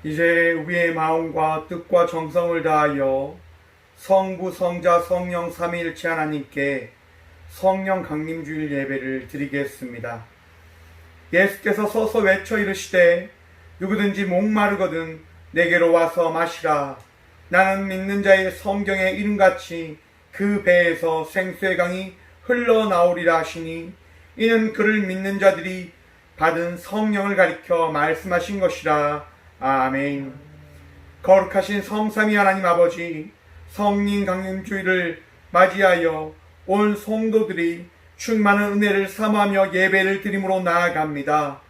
이제 우리의 마음과 뜻과 정성을 다하여 성부, 성자, 성령 삼위일체 하나님께 성령 강림주일 예배를 드리겠습니다. 예수께서 서서 외쳐 이르시되 누구든지 목마르거든 내게로 와서 마시라. 나는 믿는 자의 성경의 이름같이 그 배에서 생수의 강이 흘러나오리라 하시니 이는 그를 믿는 자들이 받은 성령을 가리켜 말씀하신 것이라. 아멘. 거룩하신 성삼위 하나님 아버지, 성령 강림주일을 맞이하여 온 성도들이 충만한 은혜를 사모하며 예배를 드림으로 나아갑니다.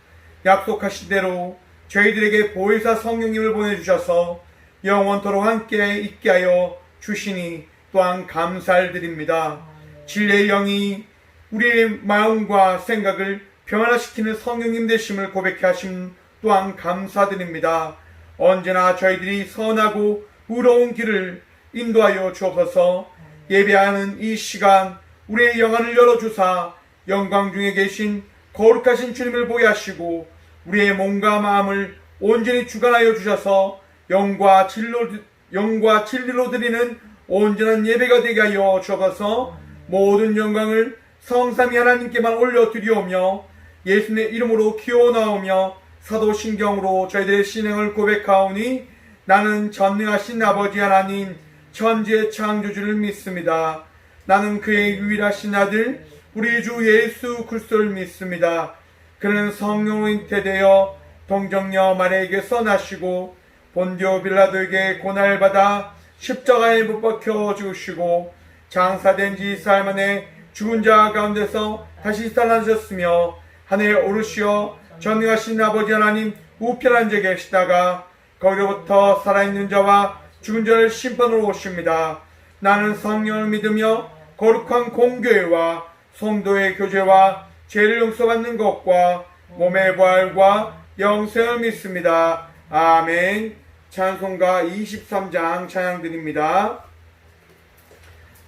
약속하신 대로 저희들에게 보혜사 성령님을 보내주셔서 영원토록 함께 있게 하여 주시니 또한 감사를 드립니다. 진리의 영이 우리의 마음과 생각을 변화시키는 성령님 되심을 고백해 하심 또한 감사드립니다. 언제나 저희들이 선하고 의로운 길을 인도하여 주옵소서. 예배하는 이 시간 우리의 영안을 열어주사 영광 중에 계신 거룩하신 주님을 보게 하시고 우리의 몸과 마음을 온전히 주관하여 주셔서 영과 진리로 드리는 온전한 예배가 되게 하여 주옵소서. 모든 영광을 성삼위 하나님께만 올려드리오며 예수님의 이름으로 기원하오며 사도신경으로 저희들의 신앙을 고백하오니 나는 전능하신 아버지 하나님 천지의 창조주를 믿습니다. 나는 그의 유일하신 아들 우리 주 예수 그리스도를 믿습니다. 그는 성령으로 잉태되어 동정녀 마리아에게서 나시고 본디오 빌라도에게 고난을 받아 십자가에 못 박혀 죽으시고 장사된 지 4일 만에 죽은 자 가운데서 다시 살아나셨으며 하늘에 오르시어 전능하신 아버지 하나님 우편 앉아 계시다가 거기로부터 살아있는 자와 죽은 자를 심판으로 오십니다. 나는 성령을 믿으며 거룩한 공교회와 성도의 교제와 죄를 용서받는 것과 몸의 부활과 영생을 믿습니다. 아멘. 찬송가 23장 찬양드립니다.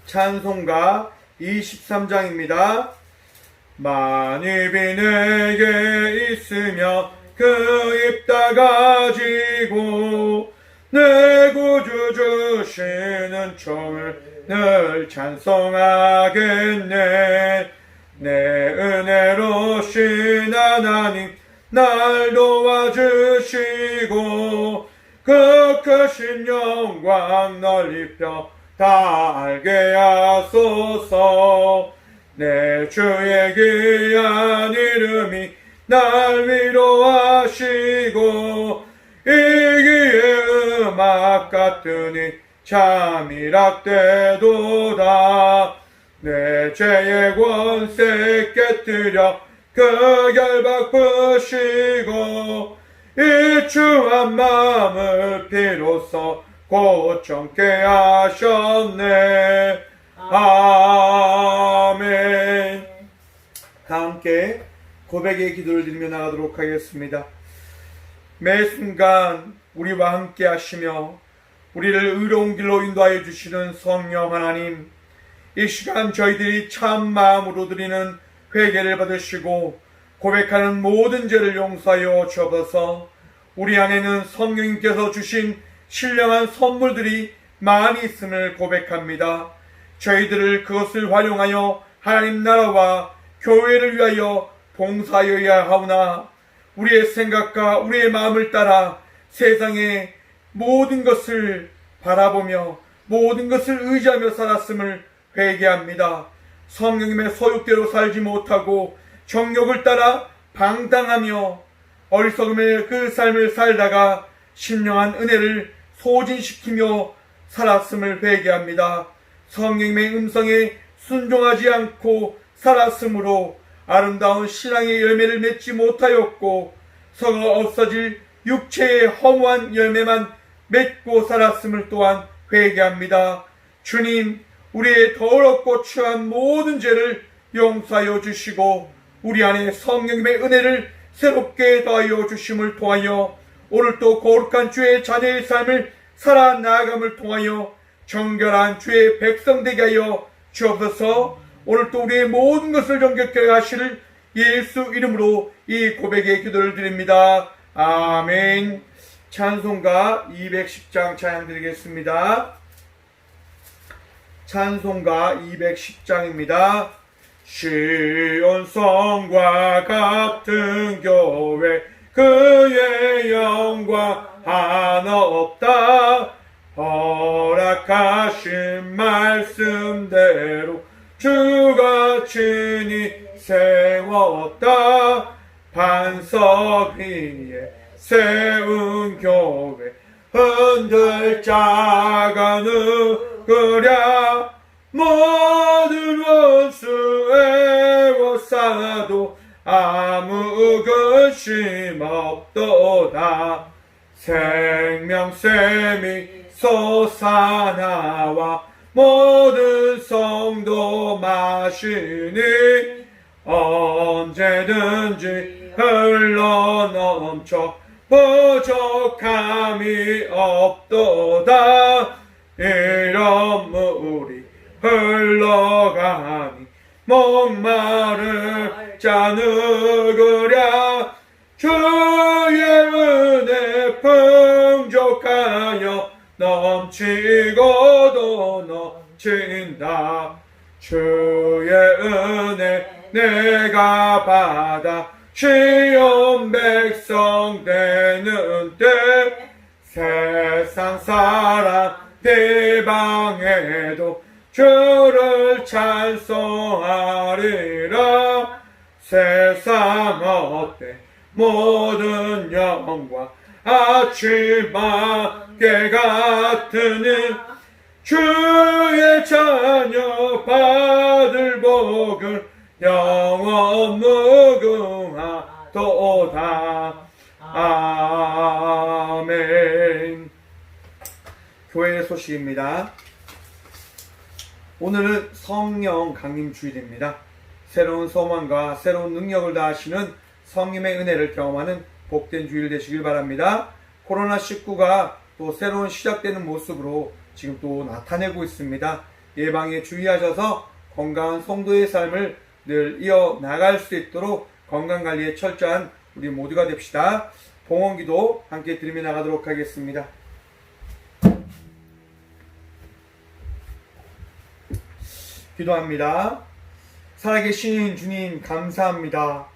찬송가 23장입니다. 만입이 내게 있으며 그 입 다가지고 내 구주 주시는 총을 늘 찬송하겠네. 내 은혜로신 하나님 날 도와주시고 그 크신 영광 널리 펴 다 알게 하소서. 내 주의 귀한 이름이 날 위로하시고 이기의 음악 같으니 잠이락되도다. 내 죄의 권세 깨뜨려 그 결박 푸시고 이 추한 마음을 비로소 고청케 하셨네. 아멘. 다 함께 고백의 기도를 드리며 나가도록 하겠습니다. 매 순간 우리와 함께 하시며 우리를 의로운 길로 인도하여 주시는 성령 하나님, 이 시간 저희들이 참 마음으로 드리는 회개를 받으시고 고백하는 모든 죄를 용서하여 주옵소서. 우리 안에는 성령님께서 주신 신령한 선물들이 많이 있음을 고백합니다. 저희들을 그것을 활용하여 하나님 나라와 교회를 위하여 봉사하여야 하오나 우리의 생각과 우리의 마음을 따라 세상의 모든 것을 바라보며 모든 것을 의지하며 살았음을 회개합니다. 성령님의 소욕대로 살지 못하고 정욕을 따라 방탕하며 어리석음의 그 삶을 살다가 신령한 은혜를 소진시키며 살았음을 회개합니다. 성령님의 음성에 순종하지 않고 살았으므로 아름다운 신앙의 열매를 맺지 못하였고 서거 없어질 육체의 허무한 열매만 맺고 살았음을 또한 회개합니다. 주님, 우리의 더럽고 추한 모든 죄를 용서하여 주시고 우리 안에 성령님의 은혜를 새롭게 더하여 주심을 통하여 오늘도 거룩한 주의 자녀의 삶을 살아나감을 통하여 정결한 주의 백성 되게 하여 주옵소서. 오늘도 우리의 모든 것을 정결케 하실 예수 이름으로 이 고백의 기도를 드립니다. 아멘. 찬송가 210장 찬양 드리겠습니다. 찬송가 210장입니다. 시온 성과 같은 교회 그의 영광 하나 없다. 허락하신 말씀대로 주가 친히 세웠다. 반석 위에 세운 교회 흔들 자가 누구랴. 모든 원수 애워싸도 아무 근심 없도다. 생명샘이 솟아나와 모든 성도 마시니 언제든지 흘러넘쳐 부족함이 없도다. 이런 물이 흘러가니 목마를 자 누구랴. 주의 은혜 풍족하여 넘치고도 넘친다. 주의 은혜 내가 받아 시온 백성 되는 때 세상 사람 비방해도 주를 찬송하리라. 세상 어때 모든 영광 아침 밖에 같으니 주의 자녀 받을 복을 영원 무궁하도다. 아멘. 교회의 소식입니다. 오늘은 성령 강림 주일입니다. 새로운 소망과 새로운 능력을 다하시는 성님의 은혜를 경험하는 복된 주일 되시길 바랍니다. 코로나19가 또 새로운 시작되는 모습으로 지금 또 나타내고 있습니다. 예방에 주의하셔서 건강한 성도의 삶을 늘 이어나갈 수 있도록 건강관리에 철저한 우리 모두가 됩시다. 봉헌기도 함께 드리며 나가도록 하겠습니다. 기도합니다. 살아계신 주님 감사합니다.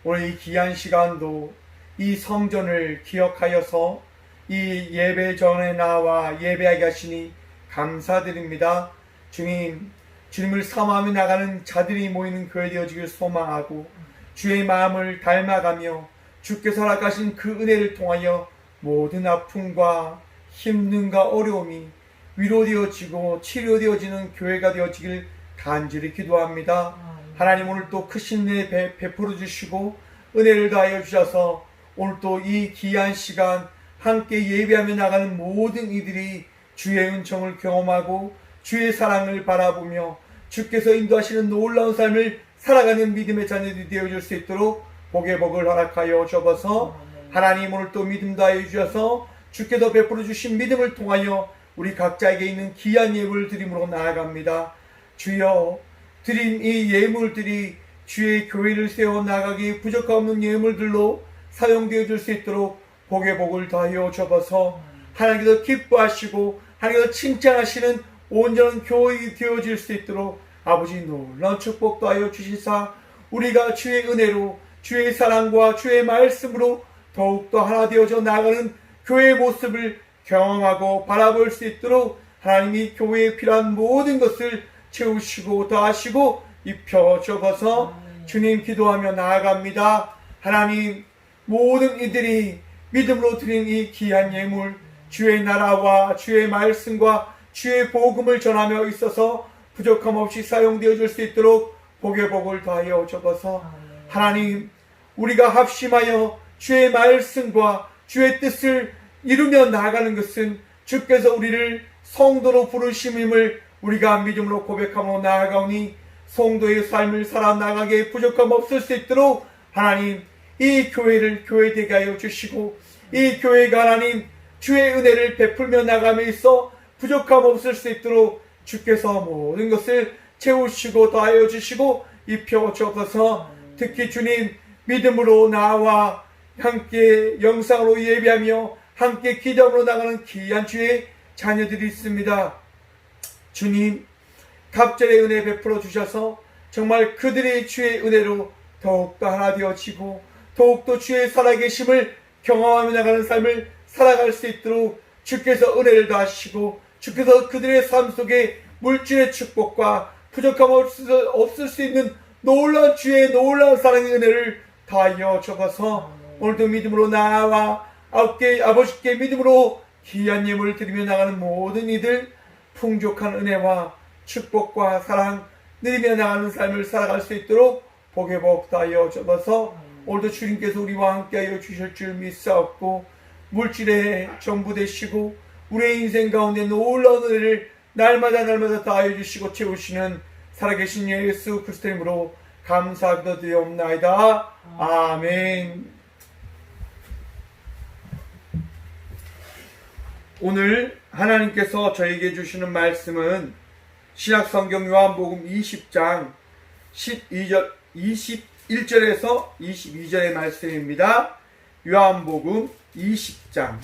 오늘 이 귀한 시간도 이 성전을 기억하여서 이 예배 전에 나와 예배하게 하시니 감사드립니다. 주님, 주님을 사모하며 나가는 자들이 모이는 교회 되어지길 소망하고 주의 마음을 닮아가며 주께서 허락하신 그 은혜를 통하여 모든 아픔과 힘듦과 어려움이 위로되어지고 치료되어지는 교회가 되어지길 간절히 기도합니다. 하나님, 오늘 또 크신 은혜 베풀어 주시고 은혜를 다하여 주셔서 오늘 또 이 귀한 시간 함께 예배하며 나가는 모든 이들이 주의 은총을 경험하고 주의 사랑을 바라보며 주께서 인도하시는 놀라운 삶을 살아가는 믿음의 자녀들이 되어줄 수 있도록 복의 복을 허락하여 주셔서 하나님, 오늘 또 믿음 다하여 주셔서 주께서 베풀어 주신 믿음을 통하여 우리 각자에게 있는 귀한 예물을 드림으로 나아갑니다. 주여, 드린 이 예물들이 주의 교회를 세워 나가기 부족함 없는 예물들로 사용되어 줄 수 있도록 복의 복을 더하여 주셔서 하나님께서 기뻐하시고 하나님께서 칭찬하시는 온전한 교회가 되어질 수 있도록 아버지 놀라운 축복 더하여 주시사 우리가 주의 은혜로 주의 사랑과 주의 말씀으로 더욱더 하나 되어져 나가는 교회의 모습을 경험하고 바라볼 수 있도록 하나님이 교회에 필요한 모든 것을 채우시고 더하시고 입혀 주셔서 주님 기도하며 나아갑니다. 하나님, 모든 이들이 믿음으로 드린 이 귀한 예물, 주의 나라와 주의 말씀과 주의 복음을 전하며 있어서 부족함 없이 사용되어 줄 수 있도록 복의 복을 더하여 주셔서 하나님, 우리가 합심하여 주의 말씀과 주의 뜻을 이루며 나아가는 것은 주께서 우리를 성도로 부르심임을 우리가 믿음으로 고백하며 나아가오니 성도의 삶을 살아나가게 부족함 없을 수 있도록 하나님, 이 교회를 교회되게 하여 주시고 이 교회가 하나님 주의 은혜를 베풀며 나감에 있어 부족함 없을 수 있도록 주께서 모든 것을 채우시고 더하여 주시고 입혀 주옵소서. 특히 주님, 믿음으로 나와 함께 영상으로 예배하며 함께 기도함으로 나가는 귀한 주의 자녀들이 있습니다. 주님, 갑절의 은혜 베풀어 주셔서 정말 그들의 주의 은혜로 더욱더 하나 되어지고 더욱더 주의 살아계심을 경험하며 나가는 삶을 살아갈 수 있도록 주께서 은혜를 더하시고 주께서 그들의 삶 속에 물질의 축복과 부족함 없을 수 있는 놀라운 주의 놀라운 사랑의 은혜를 더하여 주셔서 오늘도 믿음으로 나와 아버지께 믿음으로 귀한 예물을 드리며 나가는 모든 이들 풍족한 은혜와 축복과 사랑 누리며 나가는 삶을 살아갈 수 있도록 복의 복 더하여 주셔서 오늘도 주님께서 우리와 함께하여 주실 줄 믿사옵고 물질의 전부 되시고 우리의 인생 가운데 놀라운 은혜를 날마다 더하여 주시고 채우시는 살아계신 예수 그리스도 이름으로 감사하기도 드리옵나이다. 아멘. 오늘 하나님께서 저에게 주시는 말씀은 신약성경 요한복음 20장 21절에서 22절의 말씀입니다. 요한복음 20장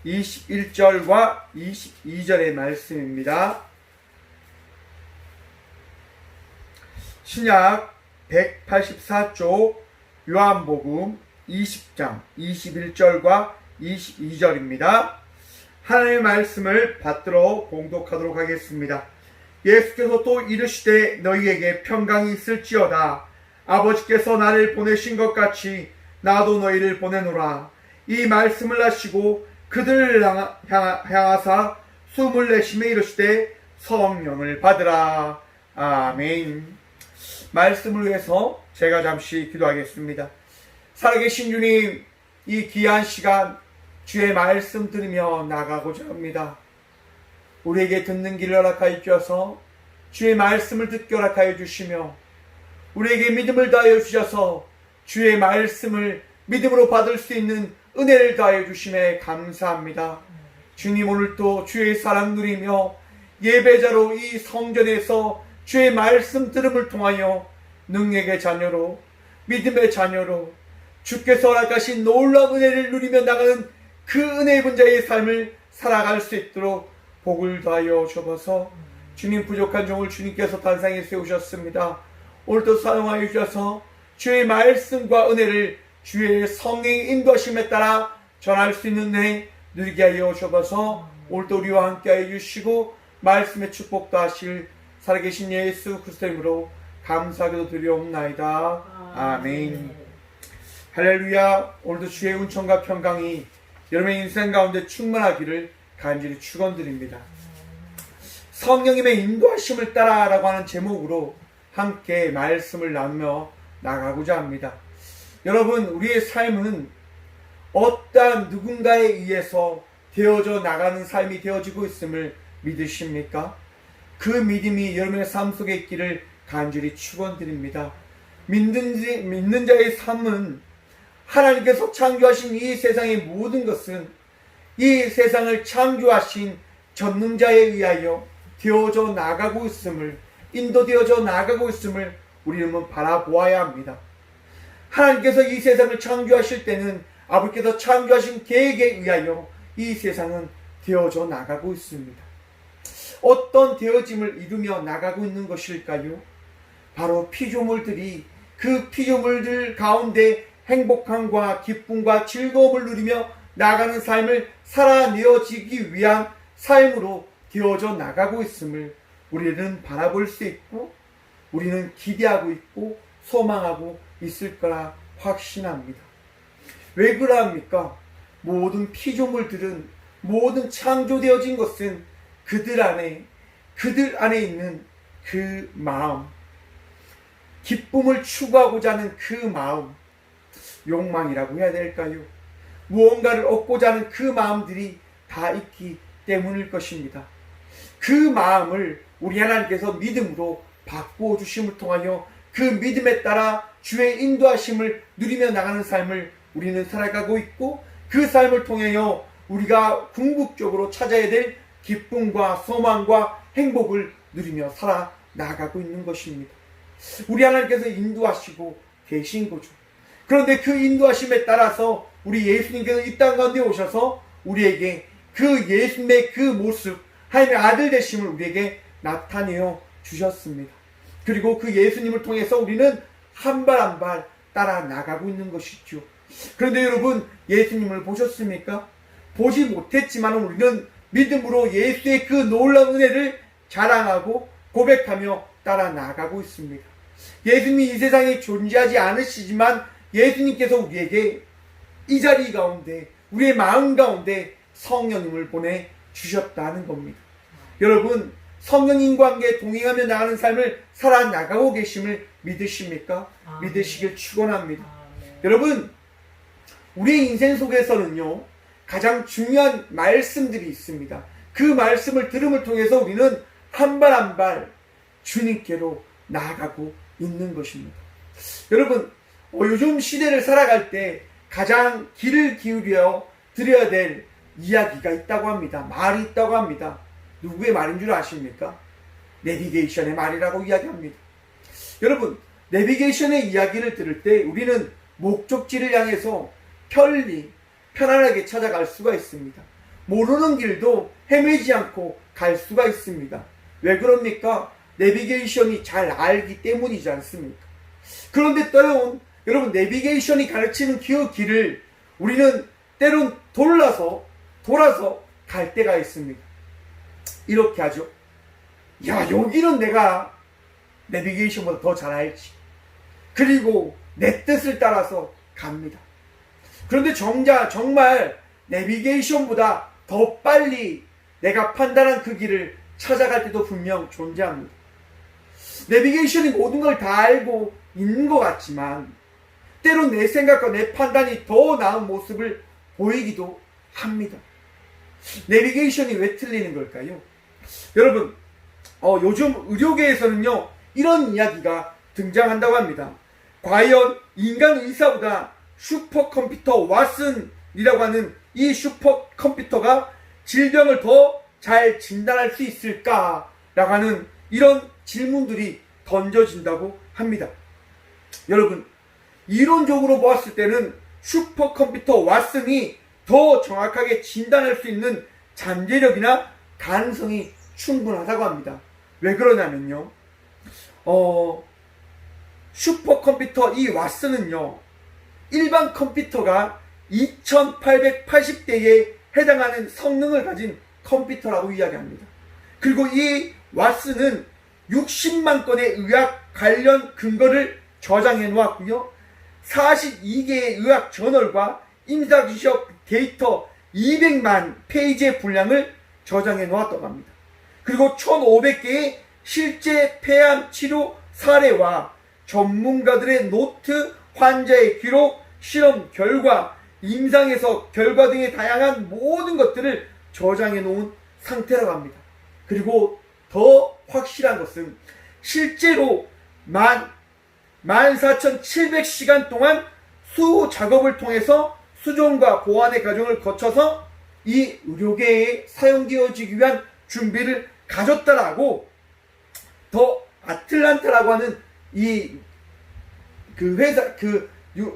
21절과 22절의 말씀입니다. 신약 184쪽 요한복음 20장 21절과 22절입니다. 하나님의 말씀을 받들어 봉독하도록 하겠습니다. 예수께서 또 이르시되 너희에게 평강이 있을지어다. 아버지께서 나를 보내신 것 같이 나도 너희를 보내노라. 이 말씀을 하시고 그들을 향하사 숨을 내쉬며 이르시되 성령을 받으라. 아멘. 말씀을 위해서 제가 잠시 기도하겠습니다. 살아계신 주님, 이 귀한 시간 주의 말씀 들으며 나가고자 합니다. 우리에게 듣는 길을 허락하여 주셔서 주의 말씀을 듣게 허락하여 주시며 우리에게 믿음을 더하여 주셔서 주의 말씀을 믿음으로 받을 수 있는 은혜를 더하여 주심에 감사합니다. 주님, 오늘도 주의 사랑 누리며 예배자로 이 성전에서 주의 말씀 들음을 통하여 능력의 자녀로 믿음의 자녀로 주께서 허락하신 놀라운 은혜를 누리며 나가는 그 은혜 입은 자의 삶을 살아갈 수 있도록 복을 더하여 주셔서 주님, 부족한 종을 주님께서 단상에 세우셨습니다. 오늘도 사용하여 주셔서 주의 말씀과 은혜를 주의 성령의 인도하심에 따라 전할 수 있는 은혜 누리게 하여 주셔서 오늘도 우리와 함께 하여 주시고 말씀의 축복도 하실 살아계신 예수 그리스도 이름으로 감사하기도 드리옵나이다. 아멘. 할렐루야. 오늘도 주의 은총과 평강이 여러분의 인생 가운데 충만하기를 간절히 축원드립니다. 성령님의 인도하심을 따라라고 하는 제목으로 함께 말씀을 나누며 나가고자 합니다. 여러분, 우리의 삶은 어떠한 누군가에 의해서 되어져 나가는 삶이 되어지고 있음을 믿으십니까? 그 믿음이 여러분의 삶 속에 있기를 간절히 축원드립니다. 믿는 자의 삶은 하나님께서 창조하신 이 세상의 모든 것은 이 세상을 창조하신 전능자에 의하여 되어져 나가고 있음을, 인도되어져 나가고 있음을 우리는 바라보아야 합니다. 하나님께서 이 세상을 창조하실 때는 아버지께서 창조하신 계획에 의하여 이 세상은 되어져 나가고 있습니다. 어떤 되어짐을 이루며 나가고 있는 것일까요? 바로 피조물들이 그 피조물들 가운데 행복함과 기쁨과 즐거움을 누리며 나가는 삶을 살아내어지기 위한 삶으로 되어져 나가고 있음을 우리는 바라볼 수 있고 우리는 기대하고 있고 소망하고 있을 거라 확신합니다. 왜 그러합니까? 모든 피조물들은, 모든 창조되어진 것은 그들 안에 있는 그 마음, 기쁨을 추구하고자 하는 그 마음, 욕망이라고 해야 될까요? 무언가를 얻고자 하는 그 마음들이 다 있기 때문일 것입니다. 그 마음을 우리 하나님께서 믿음으로 바꾸어 주심을 통하여 그 믿음에 따라 주의 인도하심을 누리며 나가는 삶을 우리는 살아가고 있고, 그 삶을 통하여 우리가 궁극적으로 찾아야 될 기쁨과 소망과 행복을 누리며 살아나가고 있는 것입니다. 우리 하나님께서 인도하시고 계신 거죠. 그런데 그 인도하심에 따라서 우리 예수님께서 이 땅 가운데 오셔서 우리에게 그 예수님의 그 모습, 하나님의 아들 되심을 우리에게 나타내어 주셨습니다. 그리고 그 예수님을 통해서 우리는 한 발 한 발 따라 나가고 있는 것이죠. 그런데 여러분, 예수님을 보셨습니까? 보지 못했지만 우리는 믿음으로 예수의 그 놀라운 은혜를 자랑하고 고백하며 따라 나가고 있습니다. 예수님이 이 세상에 존재하지 않으시지만 예수님께서 우리에게 이 자리 가운데, 우리의 마음 가운데 성령님을 보내주셨다는 겁니다. 여러분, 성령님과 함께 동행하며 나가는 삶을 살아나가고 계심을 믿으십니까? 믿으시길 축원합니다. 여러분, 우리의 인생 속에서는요, 가장 중요한 말씀들이 있습니다. 그 말씀을 들음을 통해서 우리는 한 발 한 발 주님께로 나아가고 있는 것입니다. 여러분, 요즘 시대를 살아갈 때 가장 귀를 기울여 드려야 될 이야기가 있다고 합니다. 말이 있다고 합니다. 누구의 말인 줄 아십니까? 내비게이션의 말이라고 이야기합니다. 여러분, 내비게이션의 이야기를 들을 때 우리는 목적지를 향해서 편안하게 찾아갈 수가 있습니다. 모르는 길도 헤매지 않고 갈 수가 있습니다. 왜 그럽니까? 내비게이션이 잘 알기 때문이지 않습니까? 그런데 때론 여러분, 내비게이션이 가르치는 그 길을 우리는 때론 돌아서 갈 때가 있습니다. 이렇게 하죠. 야, 여기는 내가 내비게이션보다 더 잘 알지. 그리고 내 뜻을 따라서 갑니다. 그런데 정말 내비게이션보다 더 빨리 내가 판단한 그 길을 찾아갈 때도 분명 존재합니다. 내비게이션이 모든 걸 다 알고 있는 것 같지만 때론 내 생각과 내 판단이 더 나은 모습을 보이기도 합니다. 내비게이션이 왜 틀리는 걸까요? 여러분, 요즘 의료계에서는요, 이런 이야기가 등장한다고 합니다. 과연 인간 의사보다 슈퍼컴퓨터 왓슨이라고 하는 이 슈퍼컴퓨터가 질병을 더 잘 진단할 수 있을까라고 하는 이런 질문들이 던져진다고 합니다. 여러분, 이론적으로 보았을 때는 슈퍼컴퓨터 왓슨이 더 정확하게 진단할 수 있는 잠재력이나 가능성이 충분하다고 합니다. 왜 그러냐면요, 슈퍼컴퓨터 이 왓슨은요, 일반 컴퓨터가 2880대에 해당하는 성능을 가진 컴퓨터라고 이야기합니다. 그리고 이 왓슨은 60만 건의 의학 관련 근거를 저장해 놓았고요, 42개의 의학 저널과 임상지적 데이터 200만 페이지의 분량을 저장해 놓았다고 합니다. 그리고 1500개의 실제 폐암 치료 사례와 전문가들의 노트, 환자의 기록, 실험 결과, 임상에서 결과 등의 다양한 모든 것들을 저장해 놓은 상태라고 합니다. 그리고 더 확실한 것은 실제로 14,700시간 동안 수호 작업을 통해서 수정과 보완의 과정을 거쳐서 이 의료계에 사용되어지기 위한 준비를 가졌다라고 더 아틀란타라고 하는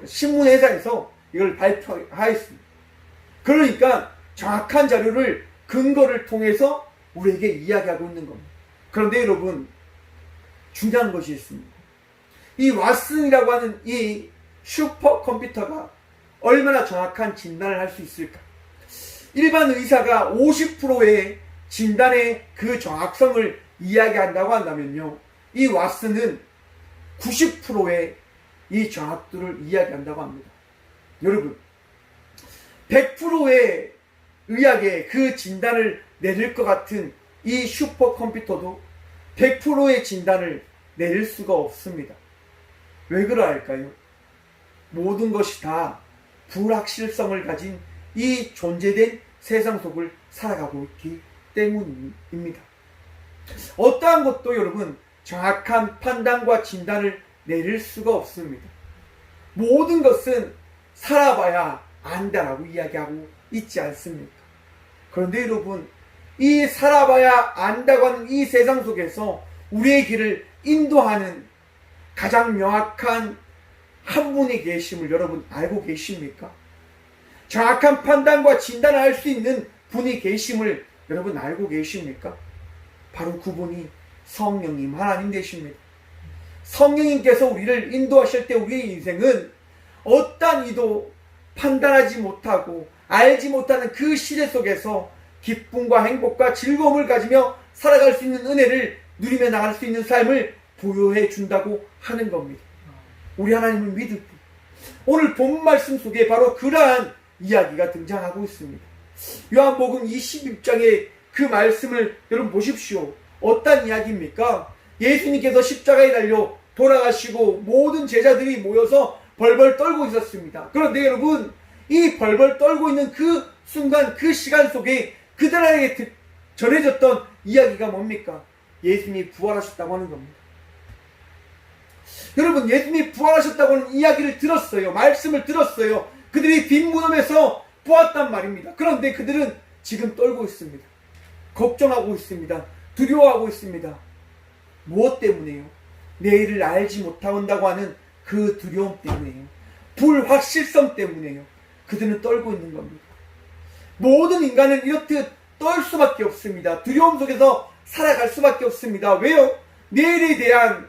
신문 회사에서 이걸 발표하였습니다. 그러니까 정확한 자료를 근거를 통해서 우리에게 이야기하고 있는 겁니다. 그런데 여러분, 중요한 것이 있습니다. 이 왓슨이라고 하는 이 슈퍼컴퓨터가 얼마나 정확한 진단을 할 수 있을까? 일반 의사가 50%의 진단의 그 정확성을 이야기한다고 한다면요, 이 왓슨은 90%의 이 정확도를 이야기한다고 합니다. 여러분, 100%의 의학의 그 진단을 내릴 것 같은 이 슈퍼컴퓨터도 100%의 진단을 내릴 수가 없습니다. 왜 그러야 할까요? 모든 것이 다 불확실성을 가진 이 존재된 세상 속을 살아가고 있기 때문입니다. 어떠한 것도 여러분 정확한 판단과 진단을 내릴 수가 없습니다. 모든 것은 살아봐야 안다라고 이야기하고 있지 않습니까? 그런데 여러분, 이 살아봐야 안다고 하는 이 세상 속에서 우리의 길을 인도하는 가장 명확한 한 분이 계심을 여러분 알고 계십니까? 정확한 판단과 진단을 할 수 있는 분이 계심을 여러분 알고 계십니까? 바로 그분이 성령님 하나님 되십니다. 성령님께서 우리를 인도하실 때 우리의 인생은 어떠한 이도 판단하지 못하고 알지 못하는 그 시대 속에서 기쁨과 행복과 즐거움을 가지며 살아갈 수 있는 은혜를 누리며 나갈 수 있는 삶을 부여해 준다고 하는 겁니다. 우리 하나님을 믿을 때 오늘 본 말씀 속에 바로 그러한 이야기가 등장하고 있습니다. 요한복음 21장의 그 말씀을 여러분 보십시오. 어떤 이야기입니까? 예수님께서 십자가에 달려 돌아가시고 모든 제자들이 모여서 벌벌 떨고 있었습니다. 그런데 여러분, 이 벌벌 떨고 있는 그 순간, 그 시간 속에 그들에게 전해졌던 이야기가 뭡니까? 예수님이 부활하셨다고 하는 겁니다. 여러분, 예수님이 부활하셨다고 하는 이야기를 들었어요. 말씀을 들었어요. 그들이 빈 무덤에서 보았단 말입니다. 그런데 그들은 지금 떨고 있습니다. 걱정하고 있습니다. 두려워하고 있습니다. 무엇 때문에요? 내일을 알지 못한다고 하는 그 두려움 때문에요. 불확실성 때문에요. 그들은 떨고 있는 겁니다. 모든 인간은 이렇듯 떨 수밖에 없습니다. 두려움 속에서 살아갈 수밖에 없습니다. 왜요? 내일에 대한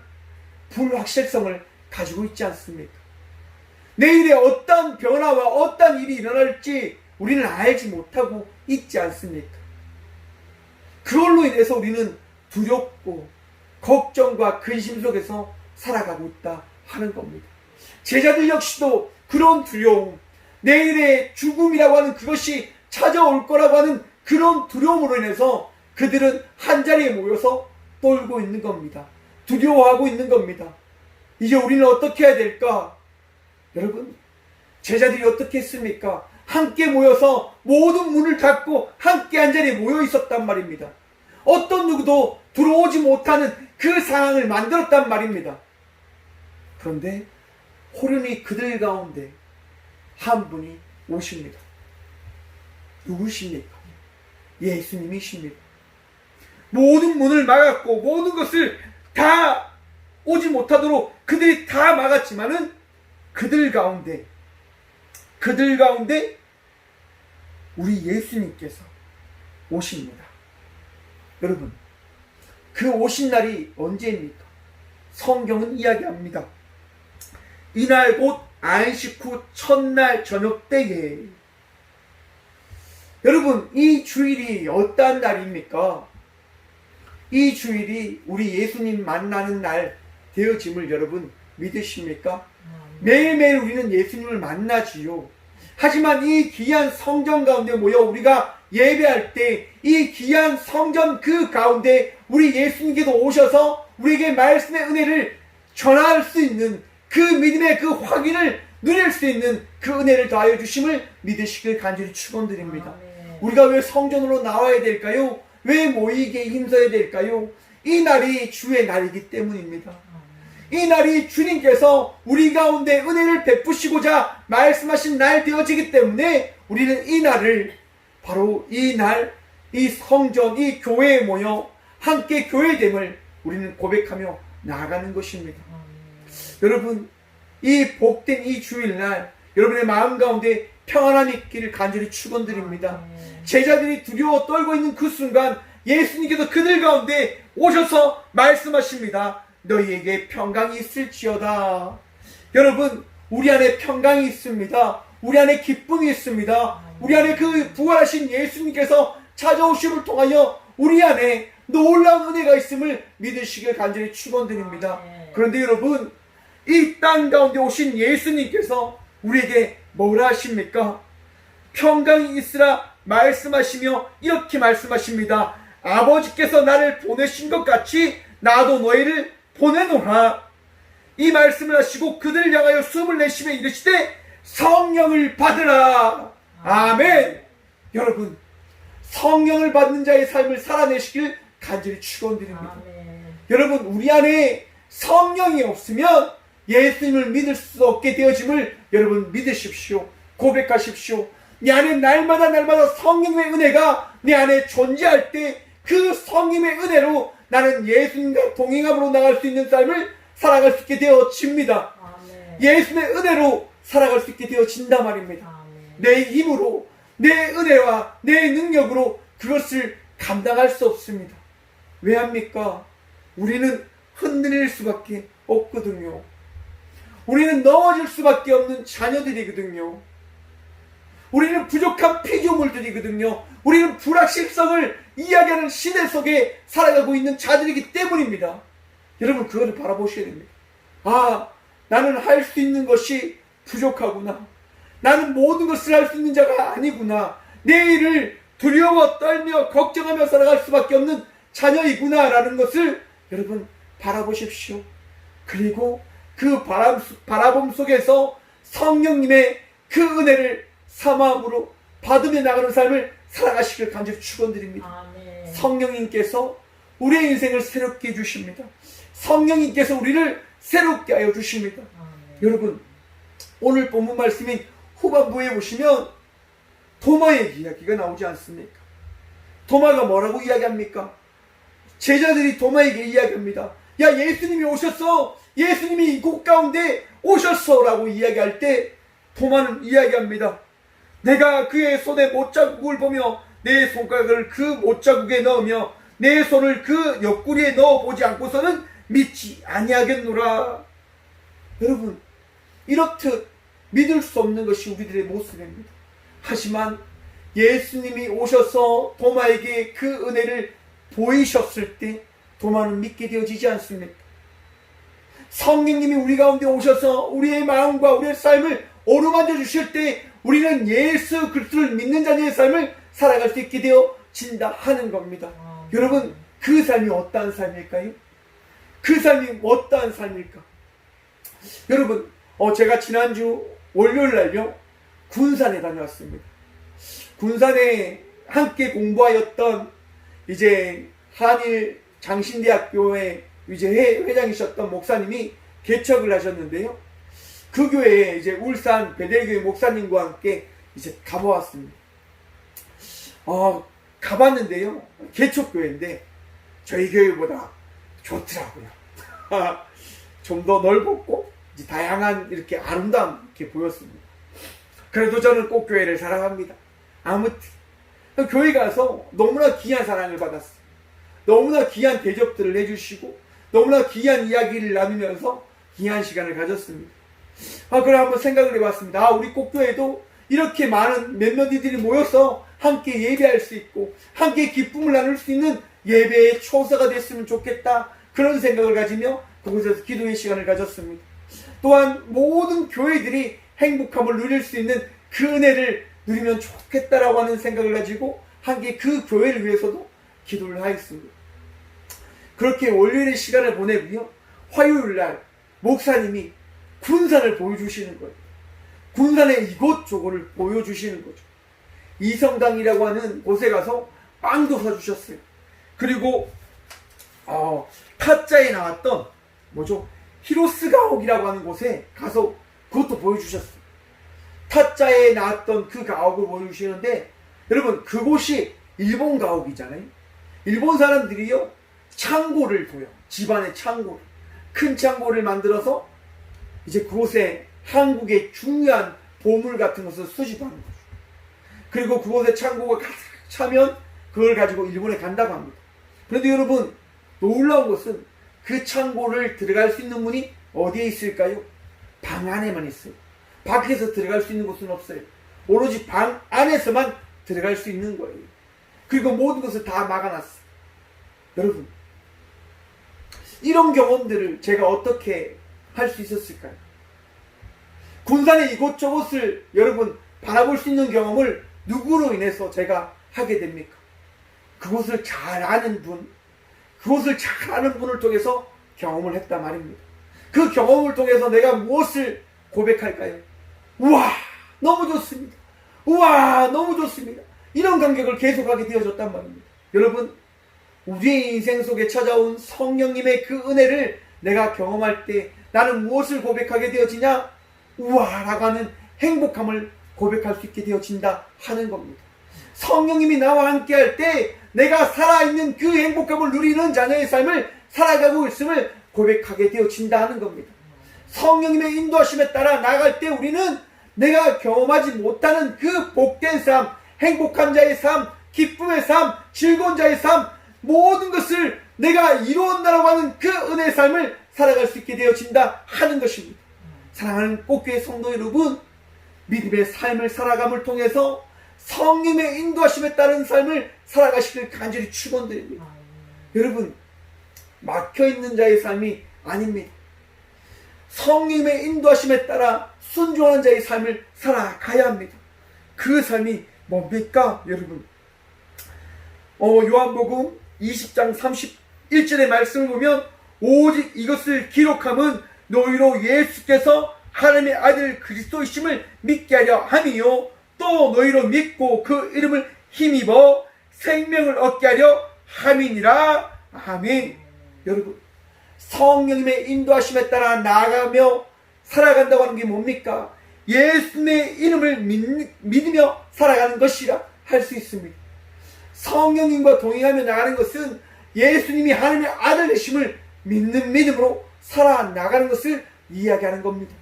불확실성을 가지고 있지 않습니까? 내일에 어떤 변화와 어떤 일이 일어날지 우리는 알지 못하고 있지 않습니까? 그걸로 인해서 우리는 두렵고 걱정과 근심 속에서 살아가고 있다 하는 겁니다. 제자들 역시도 그런 두려움, 내일의 죽음이라고 하는 그것이 찾아올 거라고 하는 그런 두려움으로 인해서 그들은 한자리에 모여서 떨고 있는 겁니다. 두려워하고 있는 겁니다. 이제 우리는 어떻게 해야 될까? 여러분, 제자들이 어떻게 했습니까? 함께 모여서 모든 문을 닫고 함께 한자리에 모여 있었단 말입니다. 어떤 누구도 들어오지 못하는 그 상황을 만들었단 말입니다. 그런데 호련히 그들 가운데 한 분이 오십니다. 누구십니까? 예수님이십니다. 모든 문을 막았고 모든 것을 다 오지 못하도록 그들이 다 막았지만은 그들 가운데 우리 예수님께서 오십니다. 여러분, 그 오신 날이 언제입니까? 성경은 이야기합니다. 이날 곧 안식 후 첫날 저녁 때에. 여러분, 이 주일이 어떠한 날입니까? 이 주일이 우리 예수님 만나는 날 되어짐을 여러분 믿으십니까? 매일매일 우리는 예수님을 만나지요. 하지만 이 귀한 성전 가운데 모여 우리가 예배할 때 이 귀한 성전 그 가운데 우리 예수님께서 오셔서 우리에게 말씀의 은혜를 전할 수 있는 그 믿음의 그 확인을 누릴 수 있는 그 은혜를 더하여 주심을 믿으시길 간절히 축원드립니다. 우리가 왜 성전으로 나와야 될까요? 왜 모이기에 힘써야 될까요? 이 날이 주의 날이기 때문입니다. 이 날이 주님께서 우리 가운데 은혜를 베푸시고자 말씀하신 날 되어지기 때문에 우리는 이 날을 바로 이 날, 이 성전, 이 교회에 모여 함께 교회됨을 우리는 고백하며 나아가는 것입니다. 여러분, 이 복된 이 주일날 여러분의 마음 가운데 평안함이 있기를 간절히 축원드립니다. 제자들이 두려워 떨고 있는 그 순간 예수님께서 그들 가운데 오셔서 말씀하십니다. 너희에게 평강이 있을지어다. 여러분, 우리 안에 평강이 있습니다. 우리 안에 기쁨이 있습니다. 우리 안에 그 부활하신 예수님께서 찾아오심을 통하여 우리 안에 놀라운 은혜가 있음을 믿으시길 간절히 축원드립니다. 그런데 여러분, 이 땅 가운데 오신 예수님께서 우리에게 뭐라 하십니까? 평강이 있으라 말씀하시며 이렇게 말씀하십니다. 아버지께서 나를 보내신 것 같이 나도 너희를 보내노라. 이 말씀을 하시고 그들을 향하여 숨을 내쉬며 이르시되 성령을 받으라. 아멘. 여러분, 성령을 받는 자의 삶을 살아내시길 간절히 축원드립니다. 여러분, 우리 안에 성령이 없으면 예수님을 믿을 수 없게 되어짐을 여러분 믿으십시오. 고백하십시오. 내 안에 날마다 성령의 은혜가 내 안에 존재할 때 그 성령의 은혜로 나는 예수님과 동행함으로 나갈 수 있는 삶을 살아갈 수 있게 되어집니다. 예수님의 은혜로 살아갈 수 있게 되어진단 말입니다. 내 힘으로, 내 은혜와 내 능력으로 그것을 감당할 수 없습니다. 왜 합니까? 우리는 흔들릴 수밖에 없거든요. 우리는 넘어질 수밖에 없는 자녀들이거든요. 우리는 부족한 피조물들이거든요. 우리는 불확실성을 이야기하는 시대 속에 살아가고 있는 자들이기 때문입니다. 여러분, 그거를 바라보셔야 됩니다. 아, 나는 할 수 있는 것이 부족하구나. 나는 모든 것을 할 수 있는 자가 아니구나. 내일을 두려워 떨며 걱정하며 살아갈 수밖에 없는 자녀이구나 라는 것을 여러분 바라보십시오. 그리고 그 바라봄 속에서 성령님의 그 은혜를 사마음으로 받으며 나가는 삶을 살아가시길 간절히 축원드립니다. 아멘. 성령님께서 우리의 인생을 새롭게 해주십니다. 성령님께서 우리를 새롭게 하여 주십니다. 아멘. 여러분, 오늘 본문 말씀인 후반부에 보시면 도마의 이야기가 나오지 않습니까? 도마가 뭐라고 이야기합니까? 제자들이 도마에게 이야기합니다. 야, 예수님이 오셨어. 예수님이 이곳 가운데 오셨어 라고 이야기할 때 도마는 이야기합니다. 내가 그의 손에 못자국을 보며 내 손가락을 그 못자국에 넣으며 내 손을 그 옆구리에 넣어보지 않고서는 믿지 아니하겠노라. 여러분, 이렇듯 믿을 수 없는 것이 우리들의 모습입니다. 하지만 예수님이 오셔서 도마에게 그 은혜를 보이셨을 때 도마는 믿게 되어지지 않습니까? 성령님이 우리 가운데 오셔서 우리의 마음과 우리의 삶을 어루만져 주실 때 우리는 예수 그리스도를 믿는 자녀의 삶을 살아갈 수 있게 되어진다 하는 겁니다. 여러분, 그 삶이 어떠한 삶일까요? 그 삶이 어떠한 삶일까? 여러분, 제가 지난주 월요일 날요 군산에 다녀왔습니다. 군산에 함께 공부하였던 이제 한일 장신대학교의 이제 회장이셨던 목사님이 개척을 하셨는데요. 그 교회에 이제 울산 베델교회 목사님과 함께 이제 가보았습니다. 가봤는데요. 개척교회인데 저희 교회보다 좋더라고요. 좀 더 넓었고 이제 다양한 이렇게 아름다움 이렇게 보였습니다. 그래도 저는 꼭 교회를 사랑합니다. 아무튼 교회 가서 너무나 귀한 사랑을 받았어요. 너무나 귀한 대접들을 해주시고 너무나 귀한 이야기를 나누면서 귀한 시간을 가졌습니다. 그래 한번 생각을 해봤습니다. 우리 꼭교회도 이렇게 많은 몇몇 이들이 모여서 함께 예배할 수 있고 함께 기쁨을 나눌 수 있는 예배의 초서가 됐으면 좋겠다. 그런 생각을 가지며 그곳에서 기도의 시간을 가졌습니다. 또한 모든 교회들이 행복함을 누릴 수 있는 그 은혜를 누리면 좋겠다라고 하는 생각을 가지고 함께 그 교회를 위해서도 기도를 하였습니다. 그렇게 월요일의 시간을 보내고요. 화요일날 목사님이 군산을 보여주시는 거예요. 군산의 이곳저곳을 보여주시는 거죠. 이성당이라고 하는 곳에 가서 빵도 사주셨어요. 그리고 타짜에 나왔던 히로스 가옥이라고 하는 곳에 가서 그것도 보여주셨어요. 타짜에 나왔던 그 가옥을 보여주시는데 여러분, 그곳이 일본 가옥이잖아요. 일본 사람들이요 창고를 둬요. 집안에 창고를, 큰 창고를 만들어서 이제 그곳에 한국의 중요한 보물 같은 것을 수집하는 거죠. 그리고 그곳에 창고가 가득 차면 그걸 가지고 일본에 간다고 합니다. 그런데 여러분, 놀라운 것은 그 창고를 들어갈 수 있는 문이 어디에 있을까요? 방 안에만 있어요. 밖에서 들어갈 수 있는 곳은 없어요. 오로지 방 안에서만 들어갈 수 있는 거예요. 그리고 모든 것을 다 막아놨어요. 여러분, 이런 경험들을 제가 어떻게 할 수 있었을까요? 군산의 이곳저곳을 여러분 바라볼 수 있는 경험을 누구로 인해서 제가 하게 됩니까? 그곳을 잘 아는 분, 그곳을 잘 아는 분을 통해서 경험을 했단 말입니다. 그 경험을 통해서 내가 무엇을 고백할까요? 우와, 너무 좋습니다. 우와, 너무 좋습니다. 이런 감격을 계속하게 되어졌단 말입니다. 여러분, 우리의 인생 속에 찾아온 성령님의 그 은혜를 내가 경험할 때 나는 무엇을 고백하게 되어지냐? 우와 라고 하는 행복함을 고백할 수 있게 되어진다 하는 겁니다. 성령님이 나와 함께 할 때 내가 살아있는 그 행복함을 누리는 자녀의 삶을 살아가고 있음을 고백하게 되어진다 하는 겁니다. 성령님의 인도하심에 따라 나아갈 때 우리는 내가 경험하지 못하는 그 복된 삶, 행복한 자의 삶, 기쁨의 삶, 즐거운 자의 삶, 모든 것을 내가 이루었다라고 하는 그 은혜의 삶을 살아갈 수 있게 되어진다 하는 것입니다. 사랑하는 꽃교회 성도 여러분, 믿음의 삶을 살아감을 통해서 성령의 인도하심에 따른 삶을 살아가시길 간절히 축원드립니다. 여러분, 막혀있는 자의 삶이 아닙니다. 성령의 인도하심에 따라 순종하는 자의 삶을 살아가야 합니다. 그 삶이 뭡니까, 여러분? 요한복음 20장 31절의 말씀을 보면 오직 이것을 기록함은 너희로 예수께서 하나님의 아들 그리스도이심을 믿게 하려 함이요 또 너희로 믿고 그 이름을 힘입어 생명을 얻게 하려 함이니라. 아멘. 여러분, 성령님의 인도하심에 따라 나아가며 살아간다고 하는 게 뭡니까? 예수님의 이름을 믿으며 살아가는 것이라 할 수 있습니다. 성령님과 동행하며 나가는 것은 예수님이 하나님의 아들 되심을 믿는 믿음으로 살아나가는 것을 이야기하는 겁니다.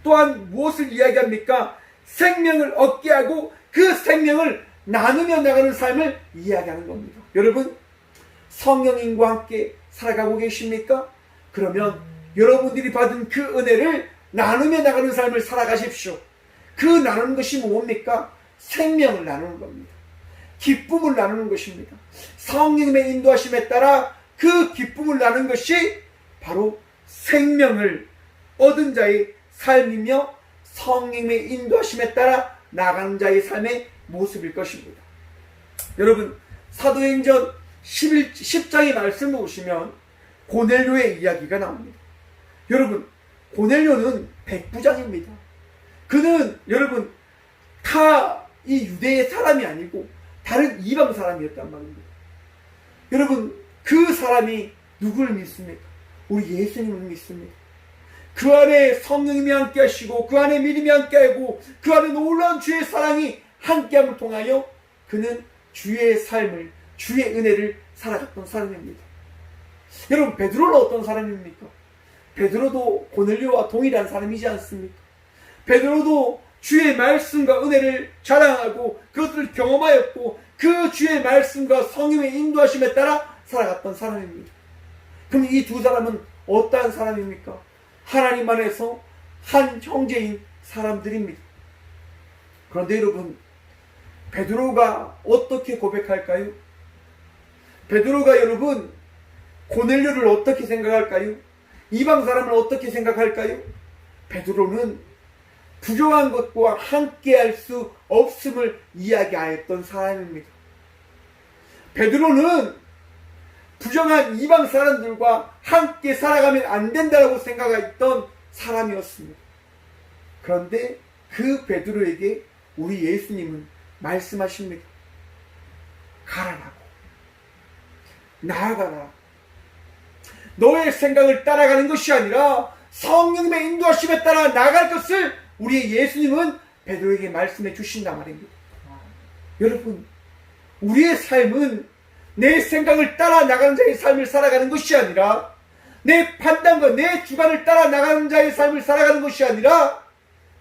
또한 무엇을 이야기합니까? 생명을 얻게 하고 그 생명을 나누며 나가는 삶을 이야기하는 겁니다. 여러분, 성령님과 함께 살아가고 계십니까? 그러면 여러분들이 받은 그 은혜를 나누며 나가는 삶을 살아가십시오. 그 나누는 것이 뭡니까? 생명을 나누는 겁니다. 기쁨을 나누는 것입니다. 성령님의 인도하심에 따라 그 기쁨을 나누는 것이 바로 생명을 얻은 자의 삶이며 성령님의 인도하심에 따라 나가는 자의 삶의 모습일 것입니다. 여러분, 사도행전 10장의 말씀을 보시면 고넬료의 이야기가 나옵니다. 여러분, 고넬료는 백부장입니다. 그는 여러분 다 이 유대의 사람이 아니고 다른 이방 사람이었단 말입니다. 여러분, 그 사람이 누구를 믿습니까? 우리 예수님을 믿습니다. 그 안에 성령님이 함께 하시고 그 안에 믿음이 함께 하고 그 안에 놀라운 주의 사랑이 함께함을 통하여 그는 주의 삶을, 주의 은혜를 살아갔던 사람입니다. 여러분, 베드로는 어떤 사람입니까? 베드로도 고넬료와 동일한 사람이지 않습니까? 베드로도 주의 말씀과 은혜를 자랑하고 그것을 경험하였고 그 주의 말씀과 성령의 인도하심에 따라 살아갔던 사람입니다. 그럼 이 두 사람은 어떠한 사람입니까? 하나님 안에서 한 형제인 사람들입니다. 그런데 여러분, 베드로가 어떻게 고백할까요? 베드로가 여러분 고넬료를 어떻게 생각할까요? 이방 사람을 어떻게 생각할까요? 베드로는 부정한 것과 함께할 수 없음을 이야기하였던 사람입니다. 베드로는 부정한 이방 사람들과 함께 살아가면 안 된다고 생각했던 사람이었습니다. 그런데 그 베드로에게 우리 예수님은 말씀하십니다. 가라라고. 나아가라. 너의 생각을 따라가는 것이 아니라 성령님의 인도하심에 따라 나아갈 것을 우리의 예수님은 베드로에게 말씀해 주신단 말입니다. 여러분, 우리의 삶은 내 생각을 따라 나가는 자의 삶을 살아가는 것이 아니라 내 판단과 내 주관을 따라 나가는 자의 삶을 살아가는 것이 아니라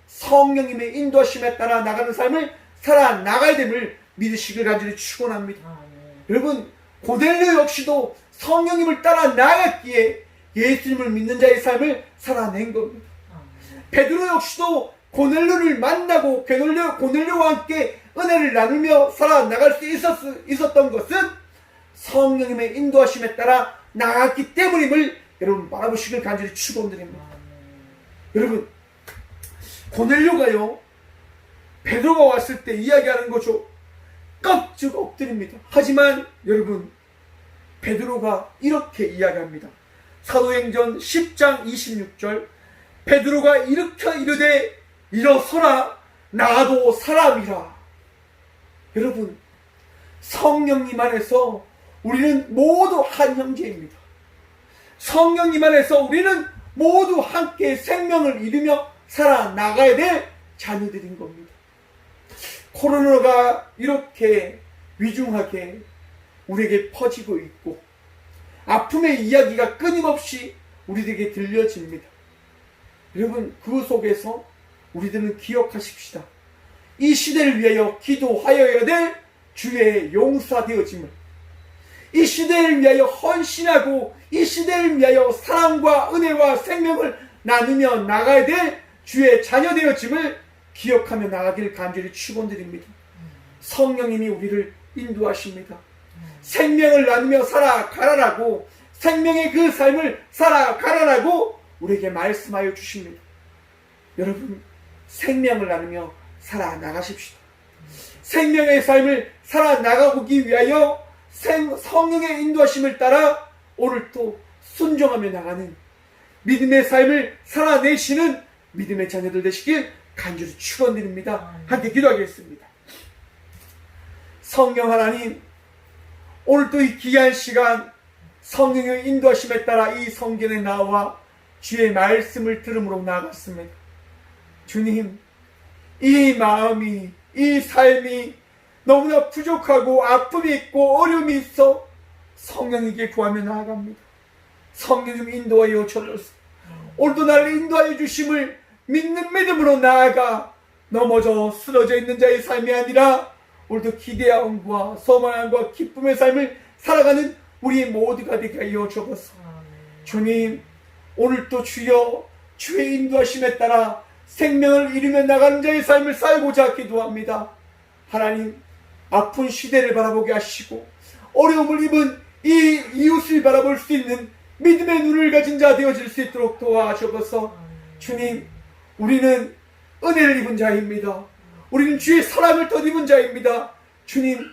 성령님의 인도하심에 따라 나가는 삶을 살아나가야 됨을 믿으시길 간절히 축원합니다. 여러분, 고넬료 역시도 성령님을 따라 나갔기에 예수님을 믿는 자의 삶을 살아낸 겁니다. 베드로 역시도 고넬료를 만나고 고넬료와 함께 은혜를 나누며 살아나갈 수 있었던 것은 성령님의 인도하심에 따라 나갔기 때문임을 여러분 바라보시길 간절히 축원드립니다. 여러분, 고넬료가요, 베드로가 왔을 때 이야기하는 거죠. 깍죽 엎드립니다. 하지만 여러분, 베드로가 이렇게 이야기합니다. 사도행전 10장 26절, 베드로가 일으켜 이르되 일어서라, 나도 사람이라. 여러분, 성령님 안에서 우리는 모두 한 형제입니다. 성령님 안에서 우리는 모두 함께 생명을 이루며 살아나가야 될 자녀들인 겁니다. 코로나가 이렇게 위중하게 우리에게 퍼지고 있고 아픔의 이야기가 끊임없이 우리에게 들려집니다. 여러분, 그 속에서 우리들은 기억하십시다. 이 시대를 위하여 기도하여야 될 주의 용사 되어짐을, 이 시대를 위하여 헌신하고 이 시대를 위하여 사랑과 은혜와 생명을 나누며 나가야 될 주의 자녀 되어짐을 기억하며 나가길 간절히 축원드립니다. 성령님이 우리를 인도하십니다. 생명을 나누며 살아가라라고, 생명의 그 삶을 살아가라라고 우리에게 말씀하여 주십니다. 여러분, 생명을 나누며 살아나가십시오. 생명의 삶을 살아나가기 위하여 성령의 인도하심을 따라 오늘도 순종하며 나가는 믿음의 삶을 살아내시는 믿음의 자녀들 되시길 간절히 축원드립니다. 함께 기도하겠습니다. 성령 하나님, 오늘도 이 귀한 시간 성령의 인도하심에 따라 이 성전에 나와 주의 말씀을 들음으로 나갔습니다. 주님, 이 마음이, 이 삶이 너무나 부족하고 아픔이 있고 어려움이 있어 성령에게 구하며 나아갑니다. 성령님 인도하여 주옵소서. 오늘도 나를 인도하여 주심을 믿는 믿음으로 나아가 넘어져 쓰러져 있는 자의 삶이 아니라 오늘도 기대함과 소망과 기쁨의 삶을 살아가는 우리 모두가 되게 하여 주옵소서. 주님, 오늘도 주여 주의 인도하심에 따라 생명을 이루며 나가는 자의 삶을 살고자 기도합니다. 하나님, 아픈 시대를 바라보게 하시고 어려움을 입은 이 이웃을 바라볼 수 있는 믿음의 눈을 가진 자 되어질 수 있도록 도와주옵소서. 주님, 우리는 은혜를 입은 자입니다. 우리는 주의 사랑을 덧입은 자입니다. 주님,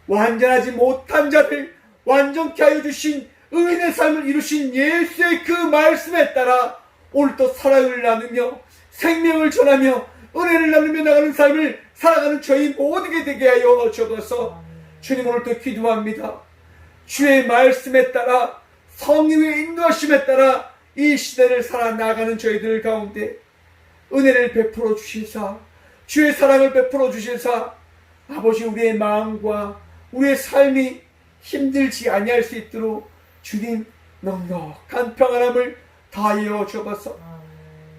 완전하지 못한 자를 완전케 하여 주신 의인의 삶을 이루신 예수의 그 말씀에 따라 오늘도 사랑을 나누며 생명을 전하며 은혜를 나누며 나가는 삶을 살아가는 저희 모두게 되게 하여 주옵소서. 주님, 오늘도 기도합니다. 주의 말씀에 따라 성령의 인도하심에 따라 이 시대를 살아나가는 저희들 가운데 은혜를 베풀어 주시사 주의 사랑을 베풀어 주시사 아버지, 우리의 마음과 우리의 삶이 힘들지 아니할 수 있도록 주님 넉넉한 평안함을 다하여 주옵소서.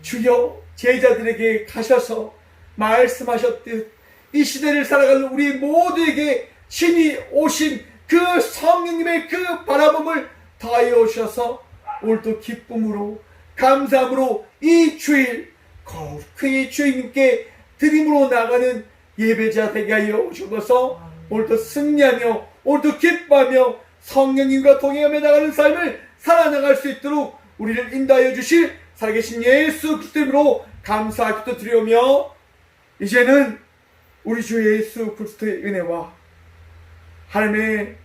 주여, 제자들에게 가셔서 말씀하셨듯 이 시대를 살아가는 우리 모두에게 신이 오신 그 성령님의 그 바라봄을 다하여 주셔서 오늘도 기쁨으로 감사함으로 이 주일 거룩히 주님께 드림으로 나가는 예배자 되게 하여 주셔서 오늘도 승리하며 오늘도 기뻐하며 성령님과 동행하며 나가는 삶을 살아나갈 수 있도록 우리를 인도하여 주실 살아계신 예수 그리스도로 감사 기도드리오며, 이제는 우리 주 예수 그리스도의 은혜와 하나님의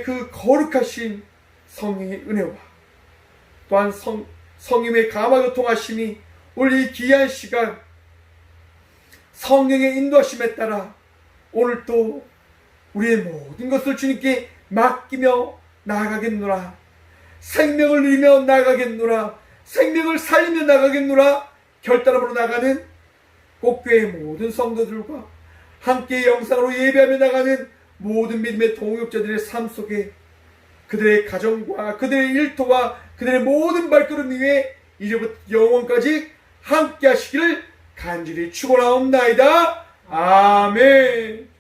그 거룩하신 성령의 은혜와 또한 성령의 감화 교통하심이 오늘 이 귀한 시간 성령의 인도하심에 따라 오늘도 우리의 모든 것을 주님께 맡기며 나아가겠노라. 생명을 누리며 나아가겠노라. 생명을 살리며 나아가겠노라. 결단함으로 나가는 꽃교회의 모든 성도들과 함께 영상으로 예배하며 나가는 모든 믿음의 동역자들의 삶 속에 그들의 가정과 그들의 일터와 그들의 모든 발걸음 위에 이제부터 영원까지 함께 하시기를 간절히 축원하옵나이다. 아멘.